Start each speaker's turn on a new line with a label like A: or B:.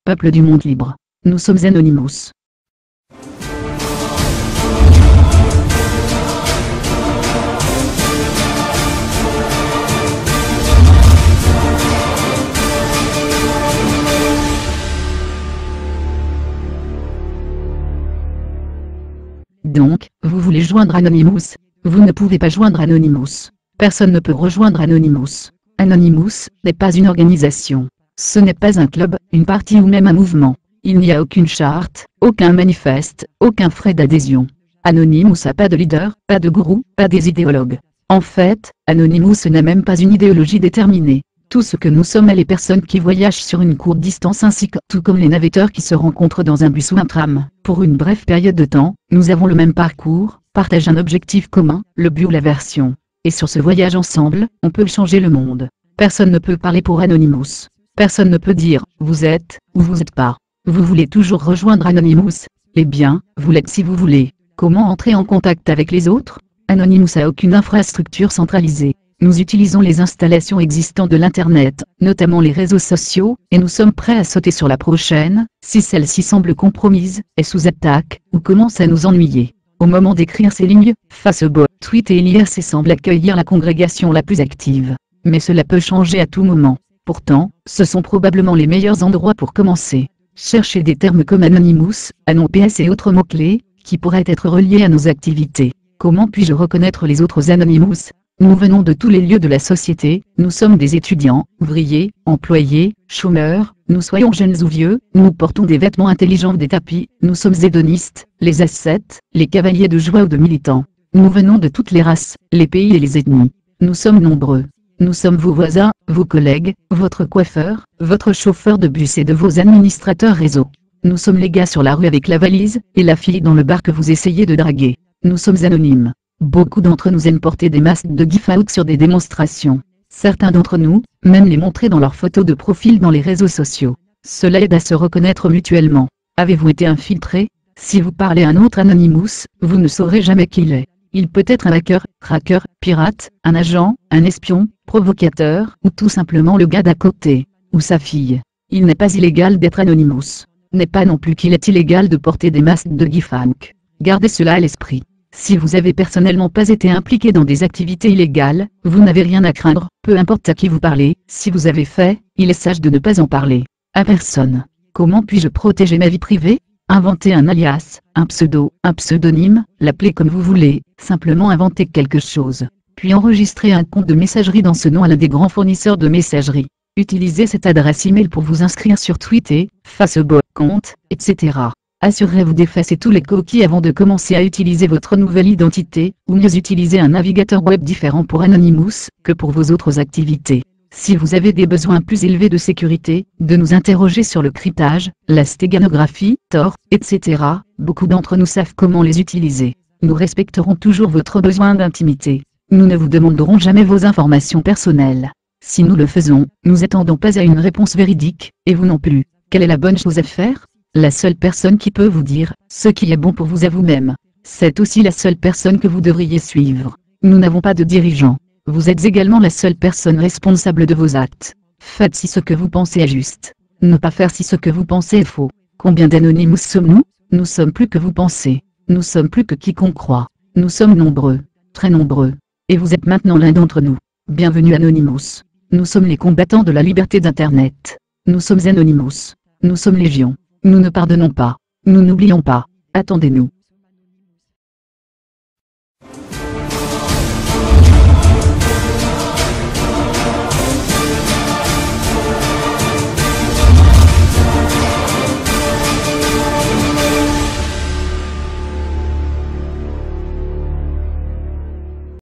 A: peuple du monde libre. Nous sommes Anonymous. Donc, vous voulez joindre Anonymous? Vous ne pouvez pas joindre Anonymous. Personne ne peut rejoindre Anonymous. Anonymous n'est pas une organisation. Ce n'est pas un club, une partie ou même un mouvement. Il n'y a aucune charte, aucun manifeste, aucun frais d'adhésion. Anonymous n'a pas de leader, pas de gourou, pas des idéologues. En fait, Anonymous n'a même pas une idéologie déterminée. Tout ce que nous sommes est les personnes qui voyagent sur une courte distance ainsi que tout comme les navetteurs qui se rencontrent dans un bus ou un tram. Pour une brève période de temps, nous avons le même parcours, partagent un objectif commun, le but ou l'aversion. Et sur ce voyage ensemble, on peut changer le monde. Personne ne peut parler pour Anonymous. Personne ne peut dire « vous êtes » ou « vous n'êtes pas ». Vous voulez toujours rejoindre Anonymous? Eh bien, vous l'êtes si vous voulez. Comment entrer en contact avec les autres? Anonymous n'a aucune infrastructure centralisée. Nous utilisons les installations existantes de l'Internet, notamment les réseaux sociaux, et nous sommes prêts à sauter sur la prochaine, si celle-ci semble compromise, est sous attaque, ou commence à nous ennuyer. Au moment d'écrire ces lignes, Facebook, Twitter et l'IRC semblent accueillir la congrégation la plus active. Mais cela peut changer à tout moment. Pourtant, ce sont probablement les meilleurs endroits pour commencer. Cherchez des termes comme Anonymous, AnonPS et autres mots-clés, qui pourraient être reliés à nos activités. Comment puis-je reconnaître les autres Anonymous? Nous venons de tous les lieux de la société, nous sommes des étudiants, ouvriers, employés, chômeurs, nous soyons jeunes ou vieux, nous portons des vêtements intelligents des tapis, nous sommes hédonistes, les ascètes, les cavaliers de joie ou de militants. Nous venons de toutes les races, les pays et les ethnies. Nous sommes nombreux. Nous sommes vos voisins, vos collègues, votre coiffeur, votre chauffeur de bus et de vos administrateurs réseau. Nous sommes les gars sur la rue avec la valise, et la fille dans le bar que vous essayez de draguer. Nous sommes anonymes. Beaucoup d'entre nous aiment porter des masques de give out sur des démonstrations. Certains d'entre nous, même les montrer dans leurs photos de profil dans les réseaux sociaux. Cela aide à se reconnaître mutuellement. Avez-vous été infiltré? Si vous parlez à un autre Anonymous, vous ne saurez jamais qui il est. Il peut être un hacker, cracker, pirate, un agent, un espion, provocateur, ou tout simplement le gars d'à côté, ou sa fille. Il n'est pas illégal d'être Anonymous. N'est pas non plus qu'il est illégal de porter des masques de give-out. Gardez cela à l'esprit. Si vous avez personnellement pas été impliqué dans des activités illégales, vous n'avez rien à craindre, peu importe à qui vous parlez. Si vous avez fait, il est sage de ne pas en parler à personne. Comment puis-je protéger ma vie privée? Inventez un alias, un pseudo, un pseudonyme, l'appelez comme vous voulez, simplement inventez quelque chose. Puis enregistrez un compte de messagerie dans ce nom à l'un des grands fournisseurs de messagerie. Utilisez cette adresse email pour vous inscrire sur Twitter, Facebook, compte, etc. Assurez-vous d'effacer tous les cookies avant de commencer à utiliser votre nouvelle identité, ou mieux utilisez un navigateur web différent pour Anonymous que pour vos autres activités. Si vous avez des besoins plus élevés de sécurité, de nous interroger sur le cryptage, la stéganographie, Tor, etc., beaucoup d'entre nous savent comment les utiliser. Nous respecterons toujours votre besoin d'intimité. Nous ne vous demanderons jamais vos informations personnelles. Si nous le faisons, nous attendons pas à une réponse véridique, et vous non plus. Quelle est la bonne chose à faire? La seule personne qui peut vous dire ce qui est bon pour vous à vous-même. C'est aussi la seule personne que vous devriez suivre. Nous n'avons pas de dirigeant. Vous êtes également la seule personne responsable de vos actes. Faites si ce que vous pensez est juste. Ne pas faire si ce que vous pensez est faux. Combien d'Anonymous sommes-nous? Nous sommes plus que vous pensez. Nous sommes plus que quiconque croit. Nous sommes nombreux. Très nombreux. Et vous êtes maintenant l'un d'entre nous. Bienvenue Anonymous. Nous sommes les combattants de la liberté d'Internet. Nous sommes Anonymous. Nous sommes légion. Nous ne pardonnons pas. Nous n'oublions pas. Attendez-nous.